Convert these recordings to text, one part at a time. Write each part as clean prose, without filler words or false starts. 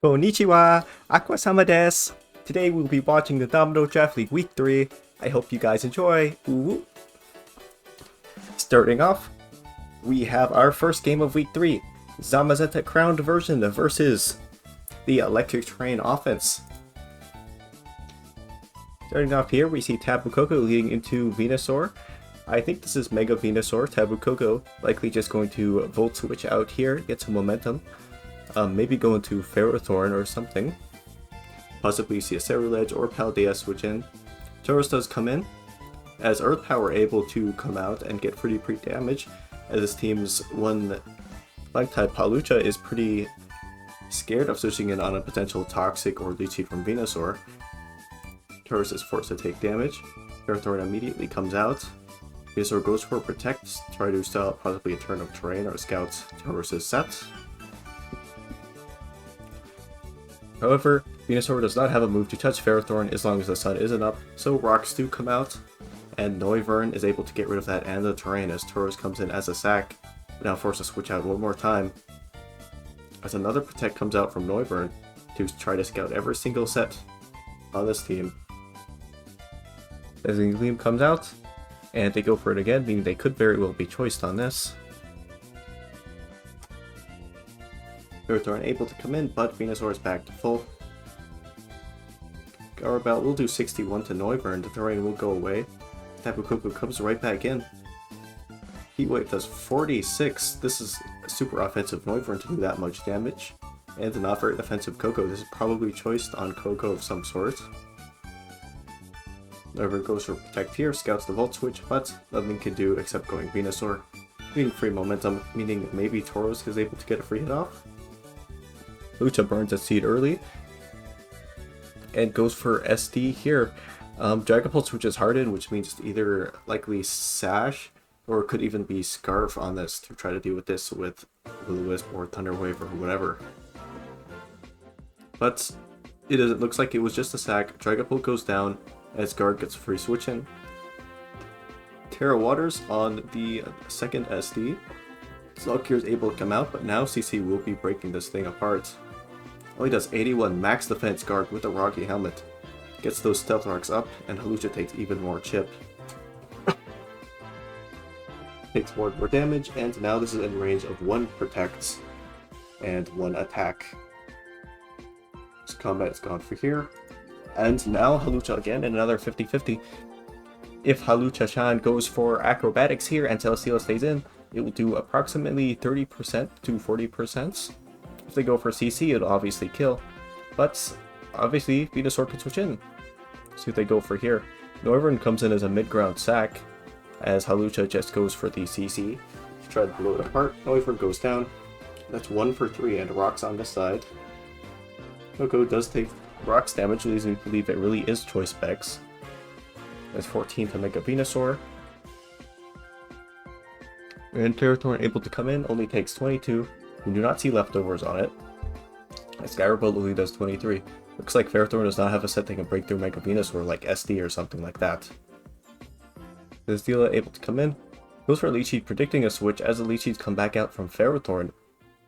Konnichiwa, Aquasama desu. Today we'll be watching the Domino Draft League Week 3. I hope you guys enjoy. Ooh. Starting off, we have our first game of Week 3. Zamazenta Crowned version versus the Electric Train offense. Starting off here, we see Tabu Koko leading into Venusaur. I think this is Mega Venusaur. Tabu Koko likely just going to Volt Switch out here, get some momentum. Maybe go into Ferrothorn or something. Possibly see a Ceruledge or Paldea switch in. Tauros does come in, as Earth Power able to come out and get pretty pre-damage, as his team's one Flying type Hawlucha is pretty scared of switching in on a potential Toxic or Leechy from Venusaur. Tauros is forced to take damage. Ferrothorn immediately comes out. Venusaur goes for Protect, try to stop possibly a turn of terrain or scout Tauros' set. However, Venusaur does not have a move to touch Ferrothorn as long as the sun isn't up, so rocks do come out, and Noivern is able to get rid of that and the terrain as Tauros comes in as a sack, now forced to switch out one more time. As another Protect comes out from Noivern to try to scout every single set on this team. As Gleam comes out, and they go for it again, meaning they could very well be choiced on this. Ferrothorn able to come in, but Venusaur is back to full. Garabelle will do 61 to Noivern, the terrain will go away. Tapu Koko comes right back in. Heatwave does 46, this is a super offensive Noivern to do that much damage. And a not very offensive Koko, this is probably choiced on Koko of some sort. Noivern goes for Protect here, scouts the Volt Switch, but nothing can do except going Venusaur. Leaving free momentum, meaning maybe Tauros is able to get a free hit off. Lucha burns a seed early and goes for SD here. Dragapult switches hardened, which means either likely Sash or it could even be Scarf on this to try to deal with this with Will-O-Wisp or Thunder Wave or whatever. But it looks like it was just a sack. Dragapult goes down as Guard gets a free switch in. Terra Waters on the second SD. Sluggear is able to come out, but now CC will be breaking this thing apart. Only does 81 max defense Guard with a Rocky Helmet. Gets those Stealth Rocks up, and Hawlucha takes even more chip. Takes more damage, and now this is in range of 1 Protect and 1 attack. This combat is gone for here. And now Hawlucha again in another 50-50. If Hawlucha-chan goes for Acrobatics here and Celesteela stays in, it will do approximately 30% to 40%. If they go for CC, it'll obviously kill. But obviously, Venusaur can switch in. So if they go for here, Noivern comes in as a mid-ground sack, as Hawlucha just goes for the CC. Try to blow it apart. Noivern goes down. That's 1 for 3, and rocks on this side. Koko does take rocks damage, leads me to believe it really is choice specs. That's 14 to Mega Venusaur. And Ferrothorn able to come in, only takes 22. We do not see leftovers on it. Skyrobolt only does 23. Looks like Ferrothorn does not have a set that can break through Mega Venusaur like SD or something like that. Celesteela able to come in. Goes for Leechy, predicting a switch as the Leechys come back out from Ferrothorn.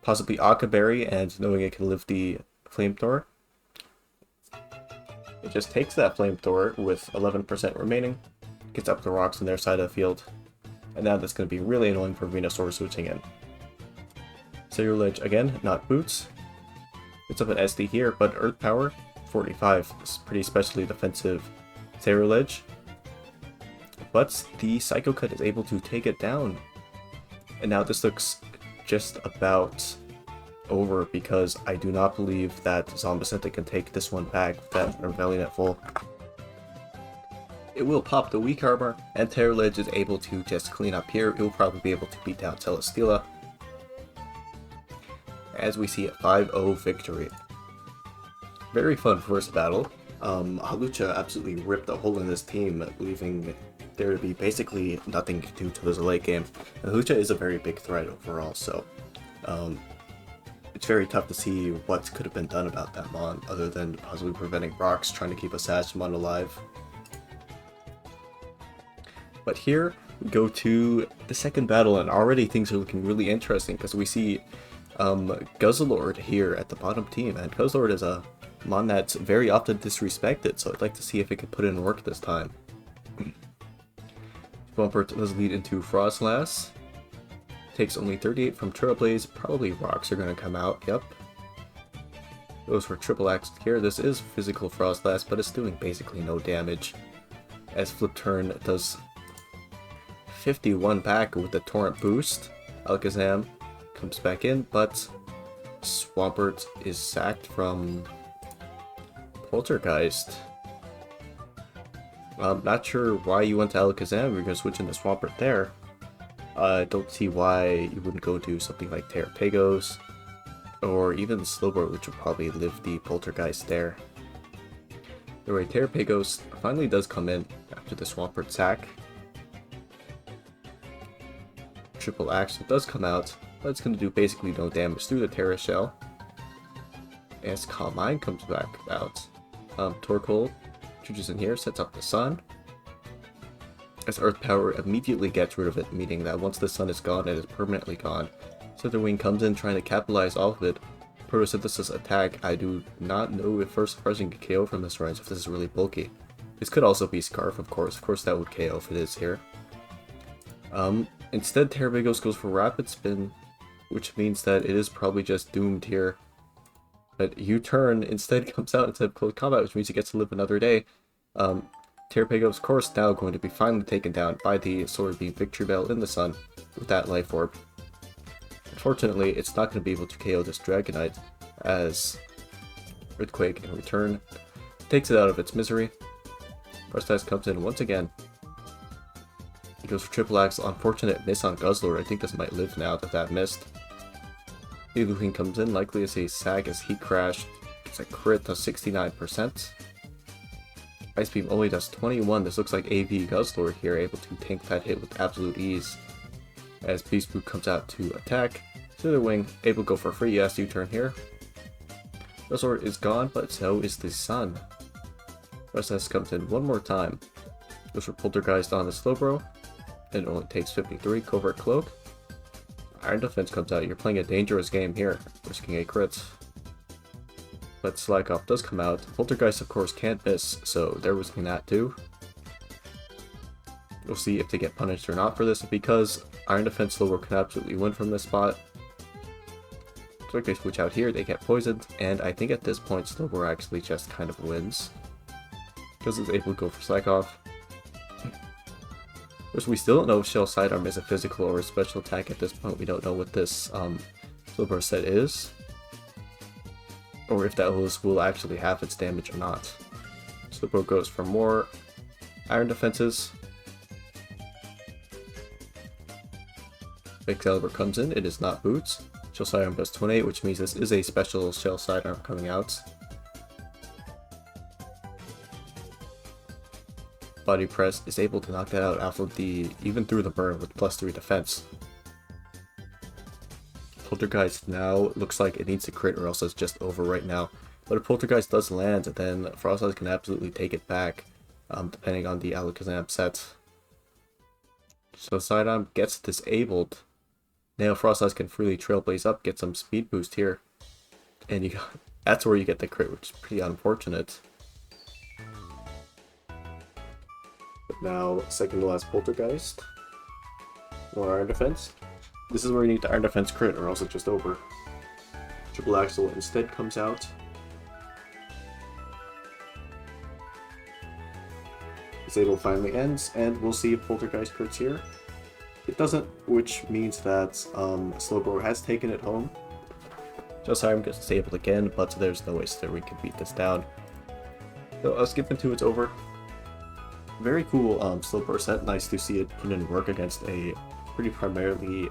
Possibly Akaberry, and knowing it can live the Flamethrower. It just takes that Flamethrower with 11% remaining. Gets up the rocks on their side of the field. And now that's going to be really annoying for Venusaur switching in. Ceruledge again, not Boots. It's up an SD here, but Earth Power, 45. It's pretty specially defensive Ceruledge. But the Psycho Cut is able to take it down. And now this looks just about over because I do not believe that Zamazenta can take this one back with that Rebellion at full. It will pop the weak armor, and Ceruledge is able to just clean up here. It will probably be able to beat down Celesteela. As we see a 5-0 victory. Very fun first battle. Hawlucha absolutely ripped a hole in this team, leaving there to be basically nothing to do to this late game. Hawlucha is a very big threat overall, so it's very tough to see what could have been done about that Mon, other than possibly preventing rocks, trying to keep a Sashmon alive. But here we go to the second battle, and already things are looking really interesting because we see Guzzlord here at the bottom team, and Guzzlord is a mon that's very often disrespected, so I'd like to see if it can put in work this time. Swampert does lead into Frostlass. Takes only 38 from Trailblaze. Probably rocks are going to come out, yep. Goes for triple axe here. This is physical Frostlass, but it's doing basically no damage. As Flip Turn does 51 back with the Torrent boost. Alakazam comes back in, but Swampert is sacked from Poltergeist. I'm not sure why you went to Alakazam. We're going to switch into Swampert there. I don't see why you wouldn't go to something like Terrapagos, or even Slowbro, which would probably live the Poltergeist there. Anyway, Terrapagos finally does come in after the Swampert sack. Triple Axe does come out, but it's going to do basically no damage through the Terra Shell. As Calm Mind comes back out, Torkoal charges in here, sets up the Sun. As Earth Power immediately gets rid of it, meaning that once the Sun is gone, it is permanently gone. Slitherwing comes in trying to capitalize off of it. Photosynthesis attack. I do not know if First Pressing can KO from this rise if this is really bulky. This could also be Scarf, of course. Of course that would KO if it is here. Instead, Terrapagos goes for Rapid Spin, which means that it is probably just doomed here. But U-Turn instead comes out instead of Close Combat, which means he gets to live another day. Terrapagos, of course, now going to be finally taken down by the Solar Beam Victory Bell in the Sun with that Life Orb. Unfortunately, it's not going to be able to KO this Dragonite, as Earthquake in return takes it out of its misery. Frostlass comes in once again. He goes for Triple Axe, unfortunate miss on Guzzlord. I think this might live now that missed. Nidoking comes in, likely as a sag as Heat Crash. Gets a crit, does 69%. Ice Beam only does 21. This looks like AV Guzzlord here, able to tank that hit with absolute ease. As Beast Boot comes out to attack. Slitherwing, able to go for free, yes, U-turn here. Guzzlord is gone, but so is the Sun. Frostlass comes in one more time. Goes for Poltergeist on the Slowbro. It only takes 53. Covert Cloak. Iron Defense comes out. You're playing a dangerous game here, risking a crit. But Slack Off does come out. Poltergeist, of course, can't miss, so they're risking that too. We'll see if they get punished or not for this, because Iron Defense Slowbro can absolutely win from this spot. So if they switch out here, they get poisoned, and I think at this point Slowbro actually just kind of wins, because it's able to go for Slack Off. Of course, we still don't know if Shell Sidearm is a physical or a special attack at this point. We don't know what this Slowbro set is, or if that will actually have its damage or not. Slowbro goes for more Iron Defenses. Excalibur comes in, it is not Boots. Shell Sidearm does 28, which means this is a special Shell Sidearm coming out. Body Press is able to knock that out off of even through the burn with +3 defense. Poltergeist now looks like it needs to crit or else it's just over right now. But if Poltergeist does land, then Frostlass can absolutely take it back, depending on the Alakazam set. So Sidearm gets disabled. Now Frostlass can freely Trailblaze up, get some speed boost here. And that's where you get the crit, which is pretty unfortunate. But now, second to last Poltergeist. More Iron Defense. This is where you need the Iron Defense crit, or else it's just over. Triple Axle instead comes out. Disable finally ends, and we'll see if Poltergeist crits here. It doesn't, which means that Slowbro has taken it home. Just Siren gets disabled again, but there's no way that we can beat this down. So I'll skip into it's over. Very cool Slowbro set. Nice to see it put in work against a pretty primarily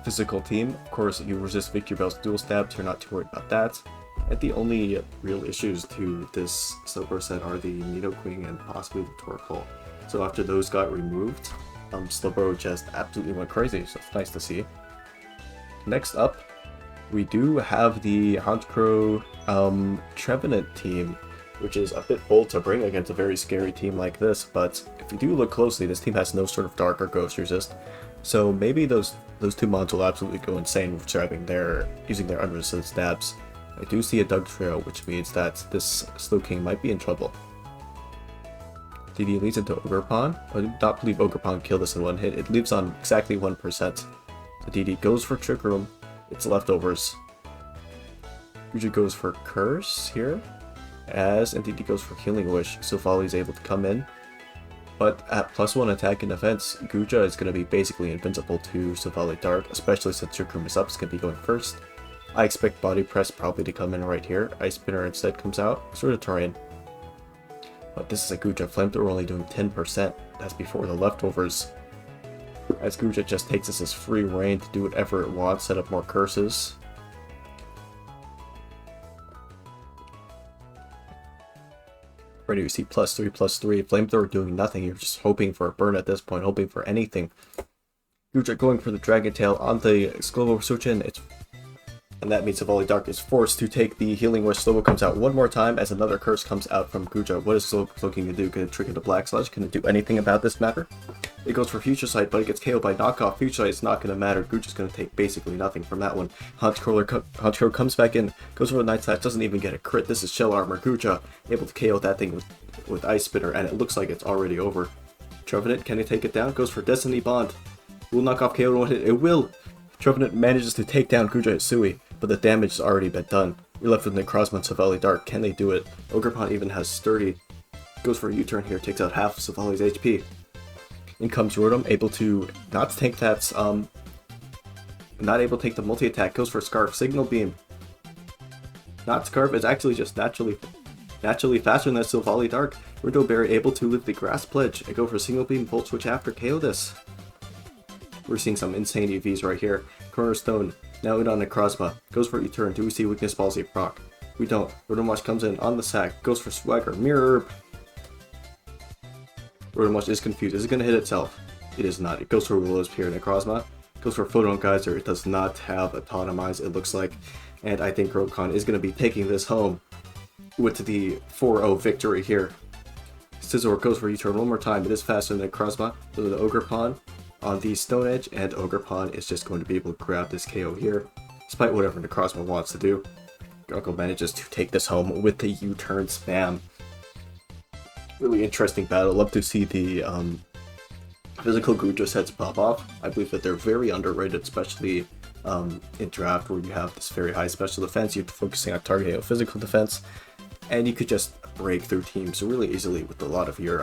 physical team. Of course, you resist Victory Bell's dual stab, so you're not too worried about that. And the only real issues to this Slowbro set are the Nidoking and possibly the Torkoal. So after those got removed, Slowbro just absolutely went crazy, so it's nice to see. Next up, we do have the Honchkrow Trevenant team, which is a bit bold to bring against a very scary team like this, but if you do look closely, this team has no sort of dark or ghost resist. So maybe those two mods will absolutely go insane with using their unresisted stabs. I do see a Dug Trail, which means that this Slow King might be in trouble. DD leads into Ogre Pawn. I do not believe Ogre Pawn killed this in one hit. It leaves on exactly 1%. The DD goes for Trick Room. It's leftovers. Guja goes for Curse here, as DD goes for Healing Wish. Sofali is able to come in. But at +1 attack and defense, Guja is going to be basically invincible to Sofali Dark, especially since Trick Room is up. It's going to be going first. I expect Body Press probably to come in right here. Ice Spinner instead comes out. Sort of terrain. But this is a Guja. Flamethrower only doing 10%. That's before the leftovers. As Guja just takes this as free reign to do whatever it wants, set up more curses. Already we see +3/+3. Flamethrower doing nothing. You're just hoping for a burn at this point, hoping for anything. Guja going for the Dragon Tail on the Slovo Suchin. And that means Sofali Dark is forced to take the Healing Wish. Slovo comes out one more time as another curse comes out from Guja. What is Slovo looking to do? Can it trick into Black Sludge? Can it do anything about this matter? It goes for Future Sight, but it gets KO'd by knockoff. Future Sight is not going to matter. Guja's going to take basically nothing from that one. Hunch Crawler comes back in, goes for the Night Slash, doesn't even get a crit. This is Shell Armor. Guja able to KO that thing with Ice Spinner, and it looks like it's already over. Trevenant, can he take it down? Goes for Destiny Bond. Will knock off KO in one hit. It will! Trevenant manages to take down Guja Hisui, but the damage has already been done. We're left with Necrozma and Sofali Dark. Can they do it? Ogre Pawn even has Sturdy. Goes for a U-turn here, takes out half of Sofali's HP. In comes Rotom, able to not tank that, not able to take the multi-attack, goes for Scarf, Signal Beam. Not Scarf, it's actually just naturally faster than that Sofali Dark. Rindo Berry able to live the Grass Pledge and go for Signal Beam, Volt Switch after, KO this. We're seeing some insane EVs right here. Cornerstone, now in on Necrozma, goes for U-turn. Do we see Weakness Ballsy proc? We don't. Rotom Wash comes in on the sack, goes for Swagger, Mirror. Rotom Wash is confused. Is it going to hit itself? It is not. It goes for Willow's Pier. Necrozma goes for Photon Geyser. It does not have Autotomize, it looks like. And I think Roadcon is going to be taking this home with the 4-0 victory here. Scizor goes for U-turn one more time. It is faster than Necrozma. Goes to the Ogre Pawn on the Stone Edge, and Ogre Pawn is just going to be able to grab this KO here, despite whatever Necrozma wants to do. Gargle manages to take this home with the U-turn spam. Really interesting battle. Love to see the physical Guja sets pop off. I believe that they're very underrated, especially in draft where you have this very high special defense. You're focusing on targeting physical defense, and you could just break through teams really easily with a lot of your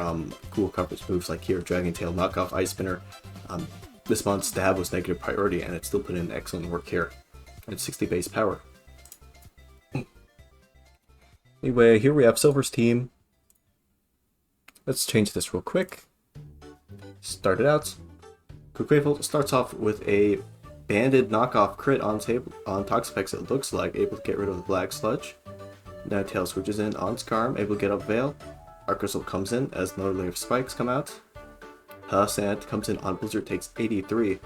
cool coverage moves like here, Dragon Tail, Knockoff, Ice Spinner. This month's stab was negative priority, and it still put in excellent work here. It's 60 base power. Anyway, here we have Silver's team. Let's change this real quick. Start it out. Quick Wave starts off with a banded knockoff crit on Toxapex, it looks like, able to get rid of the Black Sludge. Ninetales switches in on Skarm, able to get up Veil. Arcosol comes in as another layer of spikes come out. Sand comes in on Blizzard, takes 83.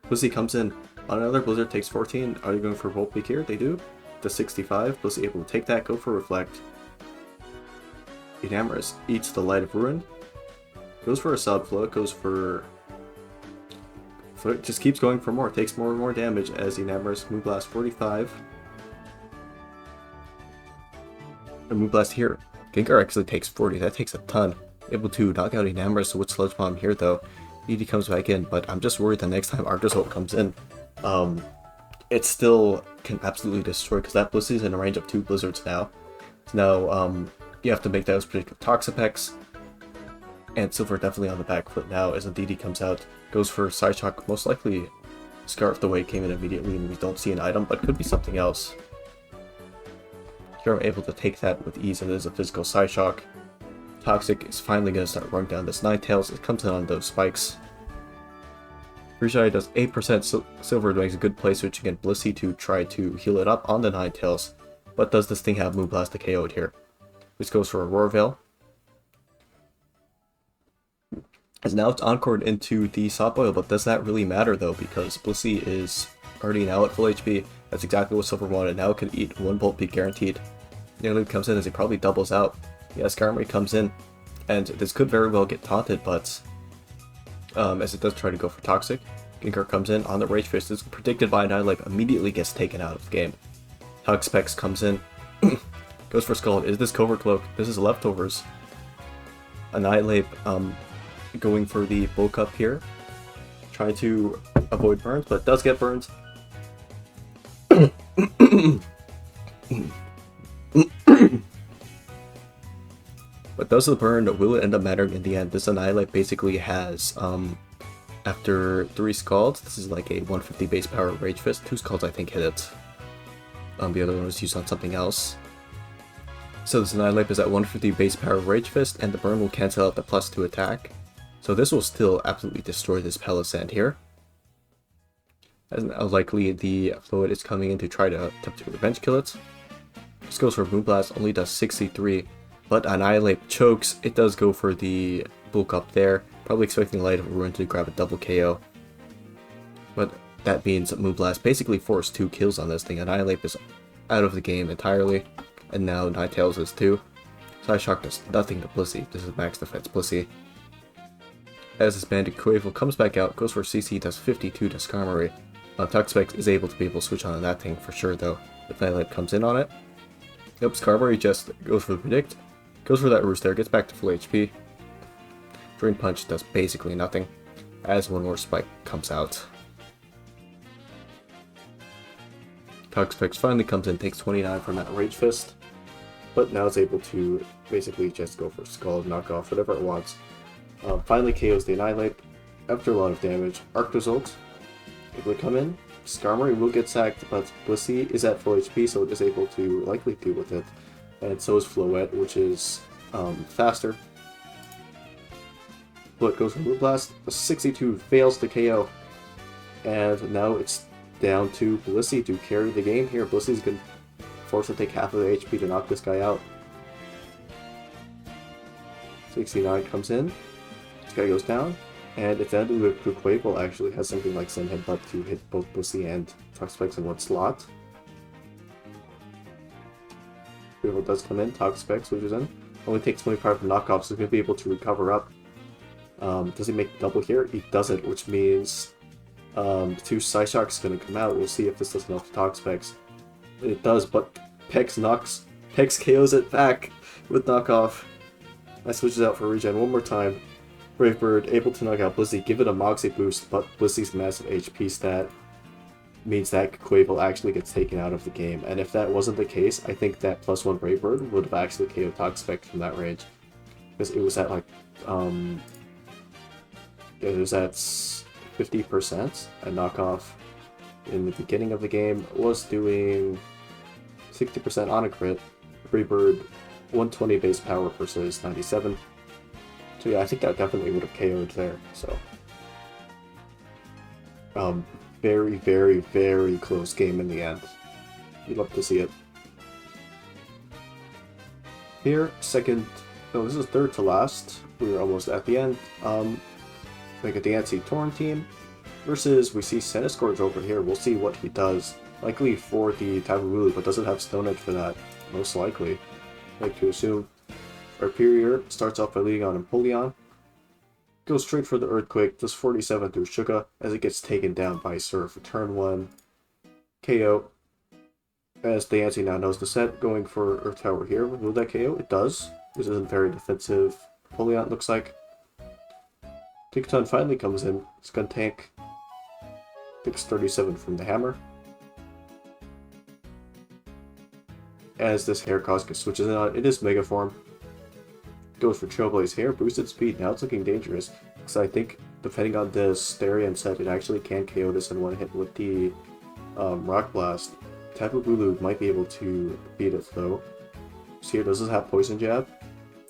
Pussy comes in on another Blizzard, takes 14. Are you going for Volt Peak here? They do. The 65. Pussy able to take that, go for Reflect. Enamorous eats the Light of Ruin. Goes for a Subfloat, goes for... just keeps going for more, takes more and more damage as Enamorous Moonblast 45. And Moonblast here. Gengar actually takes 40, that takes a ton. Able to knock out Enamorous with Sludge Bomb here though. ED comes back in, but I'm just worried the next time Arctozolt comes in, it still can absolutely destroy, because that Blissey's in a range of 2 Blizzards now. So now, you have to make those predictive Toxapex. And Silver definitely on the back foot now as a DD comes out. Goes for Psyshock, most likely Scarf the way it came in immediately and we don't see an item, but could be something else. Here I'm able to take that with ease, and it is a physical Psyshock. Toxic is finally going to start running down this Ninetales. It comes in on those spikes. Rishai does 8%. Silver makes a good play switching in Blissey to try to heal it up on the Ninetales. But does this thing have Moonblast to KO it here? This goes for Aurora Veil. As now it's encored into the Soft Boil, but does that really matter though? Because Blissey is already now at full HP. That's exactly what Silver wanted. Now it can eat 1 Volt Peak guaranteed. Interlude comes in as he probably doubles out. Yeah, Skarmory comes in, and this could very well get taunted, but as it does try to go for Toxic. Ginkar comes in on the Rage Fist. It's predicted by Annihilate, immediately gets taken out of the game. Toxapex comes in, goes for Skull. Is this Covert Cloak? This is Leftovers. Annihilate going for the bulk up here. Trying to avoid burns, but does get burns. But does the burn, will it end up mattering in the end? This Annihilate basically has, after 3 Scalds, this is like a 150 base power Rage Fist. 2 Scalds I think hit it. The other one was used on something else. So this Annihilate is at 150 base power Rage Fist, and the burn will cancel out the +2 attack. So this will still absolutely destroy this Palisand here. As likely the Fluid is coming in to try to attempt to revenge kill it. This goes for Moonblast, only does 63, but Annihilate chokes. It does go for the bulk up there, probably expecting Light of Ruin to grab a double KO. But that means Moonblast basically forced 2 kills on this thing. Annihilate is out of the game entirely, and now Ninetales is too. Psyshock does nothing to Blissey. This is max defense Blissey. As this Bandit Quavel comes back out, goes for CC, does 52 to Skarmory. Toxapex is able to be able to switch on that thing for sure though, if Annihilate comes in on it. Yep, Skarmory just goes for the Predict, goes for that Roost there, gets back to full HP. Drain Punch does basically nothing, as one more Spike comes out. Toxapex finally comes in, takes 29 from that Rage Fist, but now it's able to basically just go for Skull, knock off whatever it wants. Finally KOs the Annihilate after a lot of damage. Arc Result, it would come in. Skarmory will get sacked, but Blissey is at full HP, so it is able to likely deal with it. And so is Floette, which is faster. Floette goes for Moonblast. 62 fails to KO. And now it's down to Blissey to carry the game here. Blissey's going to force to take half of the HP to knock this guy out. 69 comes in. This guy goes down. And it's ended with Quavel actually has something like Sun Headbutt to hit both Blissey and Toxapex in one slot. Quavel does come in, Toxapex switches in. Only takes 25 from knockoff, so he's going to be able to recover up. Does he make double here? He doesn't, which means 2 Psyshock's going to come out. We'll see if this doesn't help Toxapex. It does, but Pex KOs it back with knockoff. That switches out for regen one more time. Brave Bird able to knock out Blissey, give it a Moxie boost, but Blissey's massive HP stat means that Quavel actually gets taken out of the game. And if that wasn't the case, I think that +1 Brave Bird would have actually KO'd Toxapex from that range. Because it was at like, it was at 50%, and knockoff in the beginning of the game was doing 60% on a crit. Brave Bird 120 base power versus 97. So yeah, I think that definitely would have KO'd there, so. Very, very, very close game in the end. You'd love to see it. Here, this is third to last. We were almost at the end. We got the Antsy Torn team versus, we see Centiskorch over here. We'll see what he does. Likely for the Tapu Bulu, but doesn't have Stone Edge for that. Most likely. Like to assume. Rhyperior starts off by leading on Empoleon. Goes straight for the Earthquake, does 47 through Shuka as it gets taken down by Surf. Turn 1 KO. As the Antsy now knows the set, going for Earth Tower here. Will that KO? It does. This isn't very defensive. Empoleon looks like. Tickaton finally comes in. It's gonna tank. Takes 37 from the Hammer. As this Hair Cosca switches in on, it is Mega Form. Goes for Trailblaze here, boosted speed. Now it's looking dangerous, because I think, depending on this Starion set, it actually can KO this in one hit with the Rock Blast. Tapu Bulu might be able to beat it though. So here, does this have Poison Jab?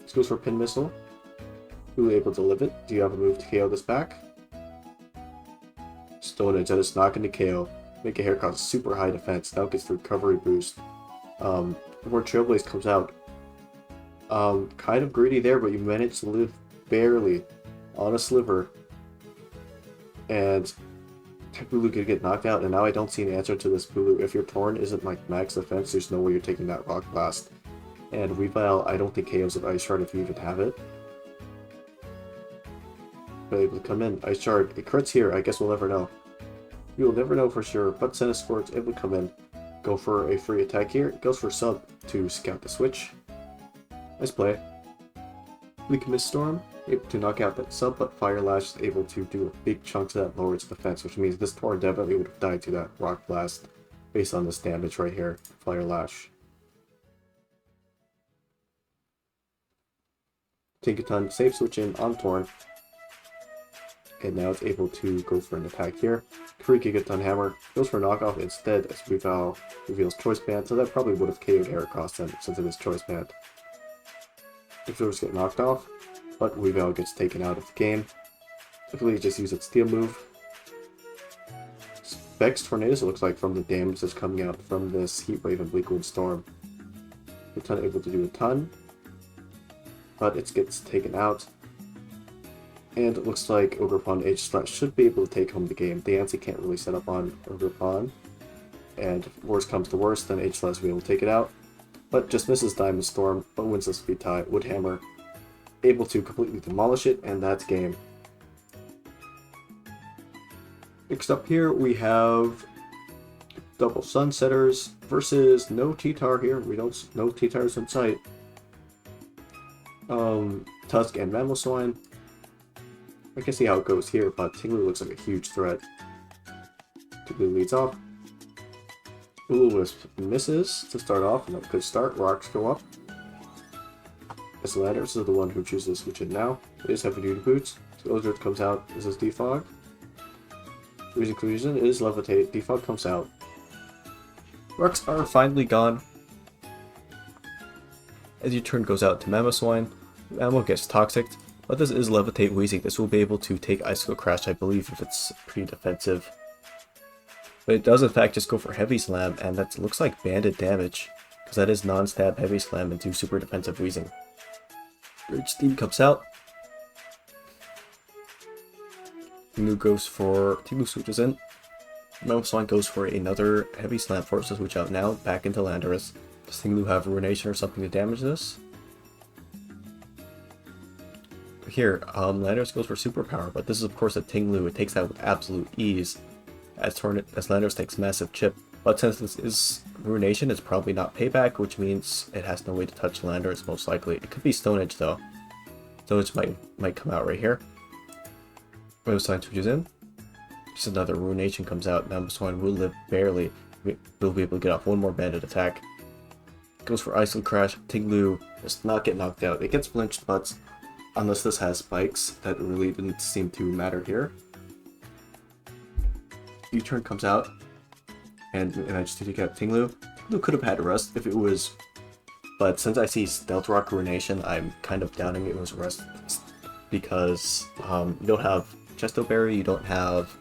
This goes for Pin Missile. Bulu able to live it. Do you have a move to KO this back? Stone Edge, that is not going to KO. Make a Hair cause super high defense. Now gets the recovery boost. Before Trailblaze comes out. Kind of greedy there, but you managed to live barely on a sliver. And Bulu could get knocked out, and now I don't see an answer to this Bulu. If your Torn isn't like max defense, there's no way you're taking that Rock Blast. And Weavile, I don't think KOs with Ice Shard if you even have it. Knockout able to come in. Ice Shard, it crits here, I guess we'll never know. We will never know for sure, but Centiskor's able to come in. Go for a free attack here. It goes for sub to scout the switch. Nice play. Bleak Miststorm, able to knock out that sub, but Fire Lash is able to do a big chunk to that lower its defense, which means this Tauren definitely would have died to that Rock Blast based on this damage right here. Fire Lash. Tinkaton safe switch in on Tauren. And now it's able to go for an attack here. 3 Gigaton Hammer goes for knockoff instead as Weavile reveals Choice Band, so that probably would have KO'd Heracross then since it was Choice Band. Defenders get knocked off, but Weavile gets taken out of the game. Typically just use its Steel move. Vex Tornadoes, it looks like, from the damage that's coming out from this Heat Wave and Bleakwood Storm. Gigaton able to do a ton, but it gets taken out. And it looks like Ogerpon H-Slash should be able to take home the game. Diancie can't really set up on Ogerpon. And if worst comes to worst, then H-Slash will be able to take it out. But just misses Diamond Storm, but wins the speed tie. Woodhammer able to completely demolish it, and that's game. Next up here we have Double Sunsetters versus no T-Tar here. No T-Tars in sight. Tusk and Mamoswine. I can see how it goes here, but Tinglu looks like a huge threat. Tinglu leads off. Will-O-Wisp misses to start off, and a good start. Rocks go up. Landers is the one who chooses to switch in now. It is Heavy Duty Boots. So Ozark comes out. This is Defog. Freezing Collision is Levitate. Defog comes out. Rocks are finally gone. As your turn goes out to Mamoswine, Mamo gets Toxic. But this is Levitate Weezing. This will be able to take Icicle Crash, I believe, if it's pretty defensive. But it does in fact just go for Heavy Slam, and that looks like banded damage, because that is non-stab Heavy Slam into super defensive Weezing. Rage Steam comes out. Tinglu switches in. Mamoswine goes for another Heavy Slam, forces to switch out now, back into Landorus. Does Tinglu have Ruination or something to damage this? Here, Landorus goes for Superpower, but this is of course a Tinglu. It takes that with absolute ease, as Landorus takes massive chip. But since this is Ruination, it's probably not Payback, which means it has no way to touch Landorus most likely. It could be Stone Edge though. Stone Edge might come out right here. Mamoswine switches in. Just another Ruination comes out. Mamoswine will live barely. We'll be able to get off one more banded attack. Goes for Icicle Crash. Tinglu does not get knocked out. It gets flinched, but unless this has spikes, that really didn't seem to matter here. U-turn comes out, and I just need to get Tinglu. Tinglu could have had Rust if it was, but since I see Stealth Rock Ruination, I'm kind of doubting it was Rust, because you don't have Chesto Berry, you don't have,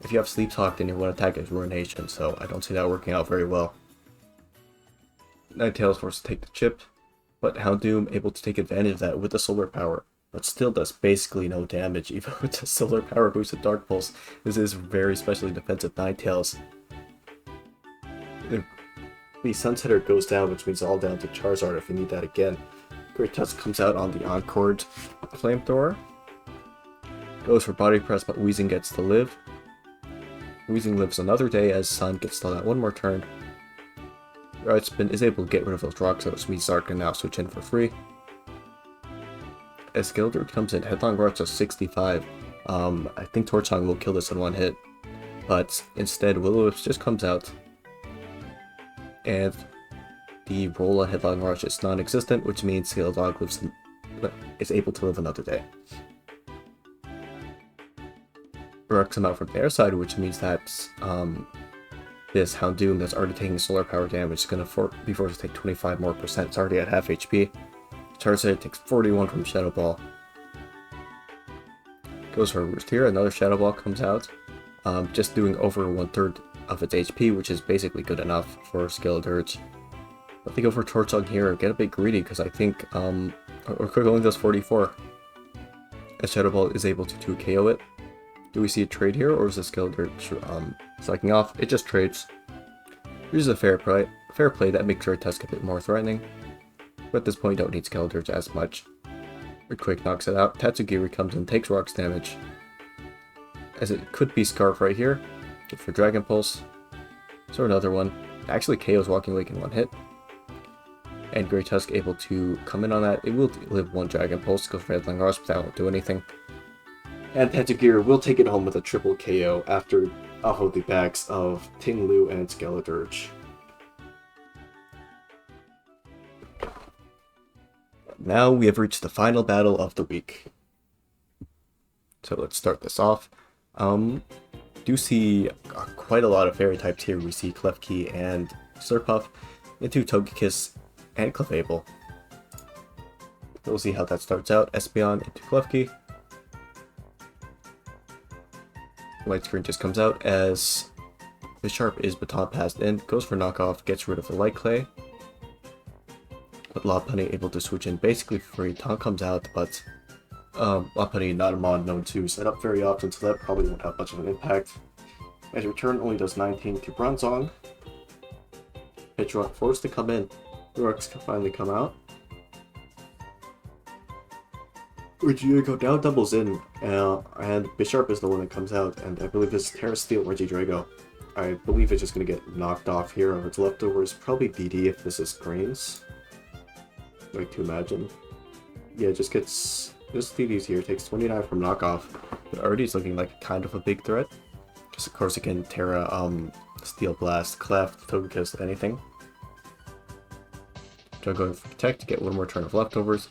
if you have Sleep Talk, then your one attack is Ruination, so I don't see that working out very well. Ninetales forced to take the chip, but Houndoom able to take advantage of that with the Solar Power, but still does basically no damage even with the Solar Power boosted Dark Pulse. This is very specially defensive Ninetales. The Sunsetter goes down, which means all down to Charizard if you need that again. Great Tusk comes out on the Encored Flamethrower. Goes for Body Press, but Weezing gets to live. Weezing lives another day as Sun gets to that one more turn. Right Spin is able to get rid of those rocks, so which means Zark can now switch in for free. As Skeletor comes in, Headlong Rush to 65. I think Torchon will kill this in one hit, but instead Will-O-Wisp just comes out, and the Rolla Headlong Rush is non-existent, which means Skeletor is able to live another day. Rocks him out from their side, which means that this Houndoom that's already taking Solar Power damage is going to be forced to take 25% more. It's already at half HP. Charizard takes 41 from Shadow Ball. Goes for a Roost here. Another Shadow Ball comes out. Just doing over 1/3 of its HP, which is basically good enough for Skeledirge. But they go for Torchon here. Get a bit greedy because I think Quick only does 44. As Shadow Ball is able to 2 KO it. Do we see a trade here, or is the Skeledirge slacking off? It just trades. Here's a fair play. That makes Great Tusk a bit more threatening. But at this point, you don't need Skeledirge as much. Earthquake knocks it out. Tatsugiri comes in, takes rocks damage. As it could be Scarf right here. Good for Dragon Pulse. So another one. Actually KO's Walking Wake in one hit. And Grey Tusk able to come in on that. It will live one Dragon Pulse, goes for Headling Rust, but that won't do anything. And Tatsugiri will take it home with a triple KO after off the backs of Ting Lu and Skeledirge. Now we have reached the final battle of the week. So let's start this off. Do see quite a lot of fairy types here. We see Klefki and Slurpuff into Togekiss and Clefable. We'll see how that starts out. Espeon into Klefki. Light screen just comes out as Bisharp is Baton passed in, goes for knockoff, gets rid of the Light Clay. But Lopunny able to switch in basically for free. Taunt comes out, but Lopunny not a mod known to set up very often, so that probably won't have much of an impact. As return only does 19 to Bronzong. Pidgerock forced to come in. Rocks can finally come out. Regidrago now doubles in, and Bisharp is the one that comes out, and I believe this is Terra Steel Regidrago. I believe it's just going to get knocked off here of its leftovers. Probably DD if this is Greens. Like to imagine. Yeah, it just gets... This DD's here, takes 29 from knockoff, but already is looking like kind of a big threat. Because of course it can Terra, Steel Blast, Cleft, Togekiss, anything. So I'm going for Protect to get one more turn of leftovers.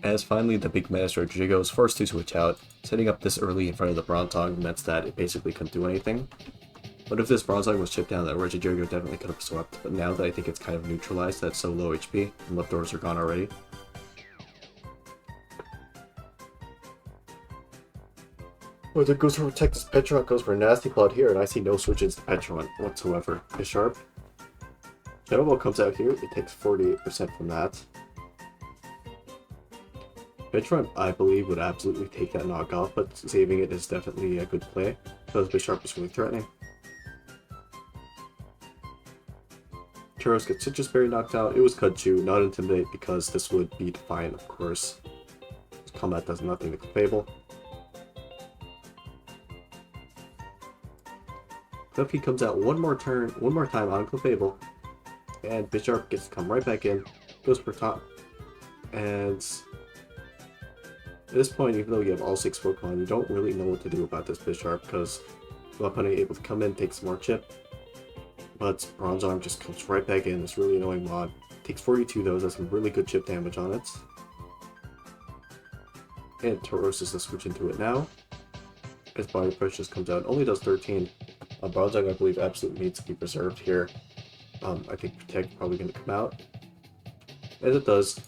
As finally the big Master Regidrago is forced to switch out, setting up this early in front of the Bronzong meant that it basically couldn't do anything. But if this Bronzong was chipped down, that Regidrago definitely could have swept, but now that I think it's kind of neutralized, that's so low HP, and leftovers are gone already. Well, it goes for Protect, this Petront goes for a Nasty Plot here, and I see no switches to Petront whatsoever. Bisharp. Shadow Ball comes out here, it takes 48% from that. Petront, I believe, would absolutely take that knockoff, but saving it is definitely a good play, because Bisharp is really threatening. Churros gets Citrus Berry knocked out. It was Kudchu, not Intimidate, because this would be Defiant, of course. Combat does nothing to Clefable. Klefki comes out one more time on Clefable, and Bisharp gets to come right back in, goes for top, and at this point, even though you have all 6 Pokemon, you don't really know what to do about this Bisharp, because Lopunny able to come in, take some more chip, but Bronzong just comes right back in. This really annoying mod. Takes 42 though, does some really good chip damage on it. And Tauros is to switch into it now. As Body Push just comes out, only does 13. Bronzong, I believe, absolutely needs to be preserved here. I think Protect probably going to come out. As it does,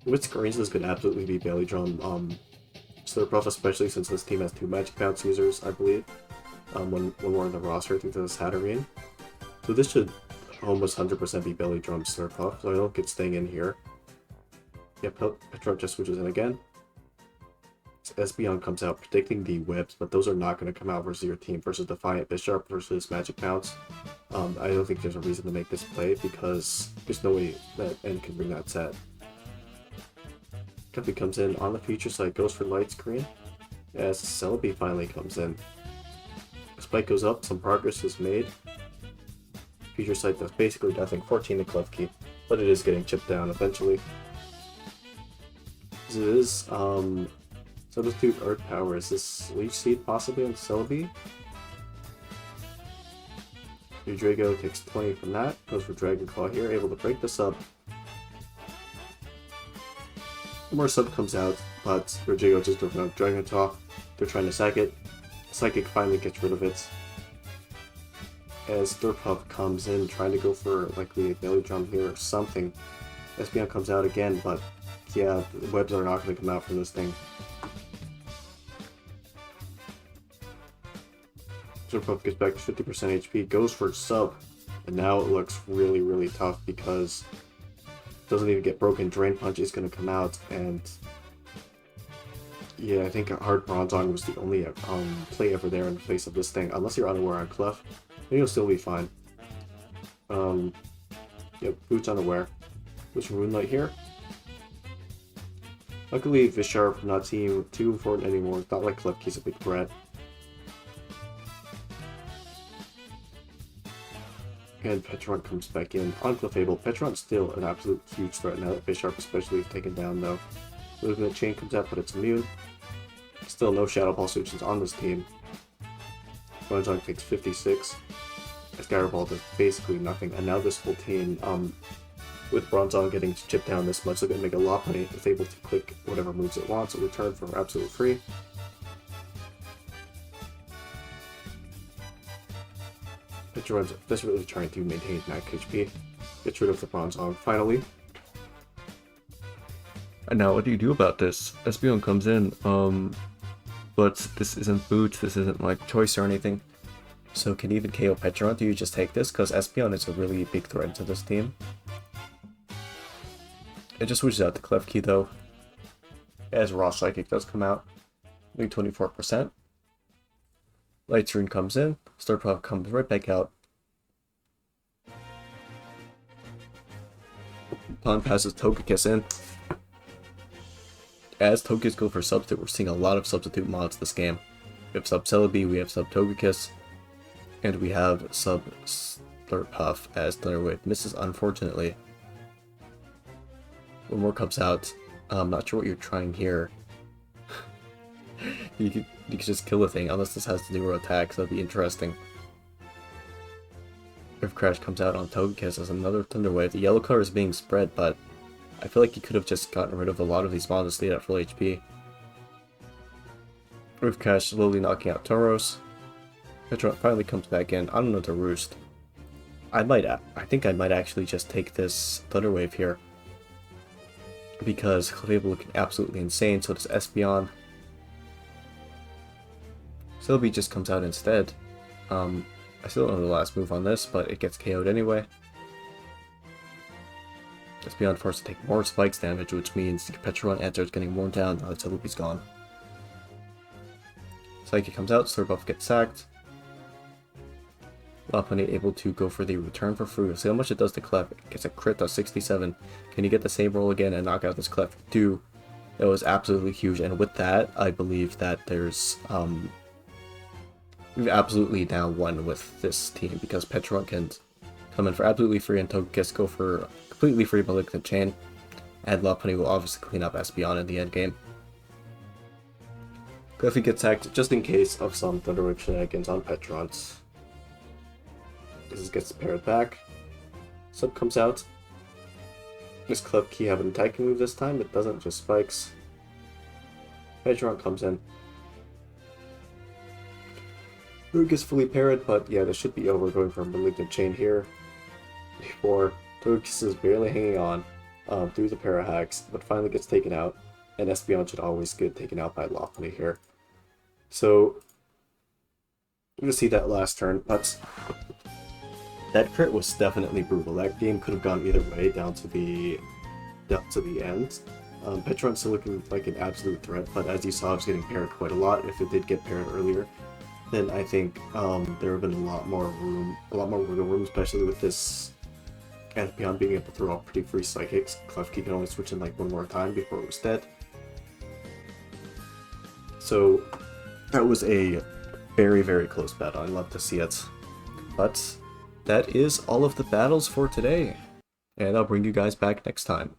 with screens, this could absolutely be Belly Drum. Slurpuff, especially since this team has 2 Magic Bounce users, I believe. When we're in the roster, I think there's Hatterene. So this should almost 100% be Belly Drum Slurpuff, so I don't get staying in here. Yep, Petront just switches in again. Espeon comes out predicting the webs, but those are not going to come out versus your team, versus Defiant Bisharp versus Magic Bounce. I don't think there's a reason to make this play, because there's no way that N can bring that set. Cuffy comes in on the feature side, goes for Light Screen, as Celebi finally comes in. Spike goes up, some progress is made. Feature site does basically nothing, 14 to Klefki, but it is getting chipped down eventually. This is, Substitute Earth Power. Is this Leech Seed possibly on Celebi? Regidrago takes 20 from that, goes for Dragon Claw here, able to break this up. One more sub comes out, but Regidrago just doesn't have Dragon Claw. They're trying to sack it. Psychic finally gets rid of it. As Slurpuff comes in, trying to go for likely a Belly Drum here or something. Espeon comes out again, but yeah, the webs are not going to come out from this thing. Slurpuff gets back to 50% HP, goes for sub, and now it looks really, really tough because it doesn't even get broken. Drain Punch is going to come out, and yeah, I think a Hard Bronzong was the only play ever there in the face of this thing, unless you're unaware on Clef. You'll still be fine. Yep, Boots unaware. Boots from Moonlight here. Luckily, Visharp not seem too important anymore. It's not like Klefki's a big threat. And Petron comes back in. On Clefable, Petron's still an absolute huge threat now that Visharp especially is taken down though. Movement Chain comes out, but it's immune. Still no Shadow Ball solutions on this team. Bronzong takes 56. Skyra Ball does basically nothing, and now this whole team, with Bronzong getting chipped down this much, they're going to make a lot of money. It's able to click whatever moves it wants, and return for absolute free. Petron's desperately trying to maintain max HP. Gets rid of the Bronzong finally. And now what do you do about this? Espeon comes in, but this isn't Boots, this isn't like choice or anything. So can you even KO Petron? Do you just take this? Because Espeon is a really big threat to this team. It just switches out to Klefki though. As Raw Psychic does come out. Only 24%. Lights Rune comes in. Slurpuff comes right back out. Pond passes Togekiss in. As Togekiss go for substitute, we're seeing a lot of substitute mods this game. We have Sub Celebi, we have Sub Togekiss, and we have Sub Slurpuff as Thunder Wave misses, unfortunately. One more comes out. I'm not sure what you're trying here. you could just kill the thing, unless this has zero attacks. That'd be interesting. Rift Crash comes out on Togekiss as another Thunder Wave. The yellow color is being spread, but I feel like you could have just gotten rid of a lot of these mods and stayed at full HP. Rift Crash slowly knocking out Tauros. Petron finally comes back in. I don't know to roost. I think I might actually just take this Thunder Wave here. Because Clefable looking absolutely insane, so does Espeon. Celebi just comes out instead. I still don't know the last move on this, but it gets KO'd anyway. Espeon forced to take more spikes damage, which means Petron answer is getting worn down now that Celebi's gone. Psychic comes out, Slurpuff gets sacked. Lopunny able to go for the return for free. See how much it does to Clef. It gets a crit of 67. Can you get the same roll again and knock out this Clef? Do. That was absolutely huge, and with that, I believe that there's we've absolutely now won with this team because Petron can come in for absolutely free and Togekiss go for completely free Malignant Chain, and Lopunny will obviously clean up Espeon in the end game. Clefy gets hacked just in case of some Thunder Wave shenanigans on Petrons. This gets paired back. Sub comes out. Does Klefki have an attacking move this time? It doesn't, just spikes. Petron comes in. Rook is fully parried, but yeah, this should be over going for a Malignant Chain here. Before Togekiss is barely hanging on through the para hacks, but finally gets taken out. And Espeon should always get taken out by Lopunny here. So, I'm gonna see that last turn, but that crit was definitely brutal. That game could have gone either way down to the end. Petron's still looking like an absolute threat, but as you saw, it's getting parried quite a lot. If it did get parried earlier, then I think there would have been a lot more wiggle room, especially with this Espeon being able to throw off pretty free psychics. Klefki can only switch in like one more time before it was dead. So that was a very, very close battle. I love to see it. But that is all of the battles for today, and I'll bring you guys back next time.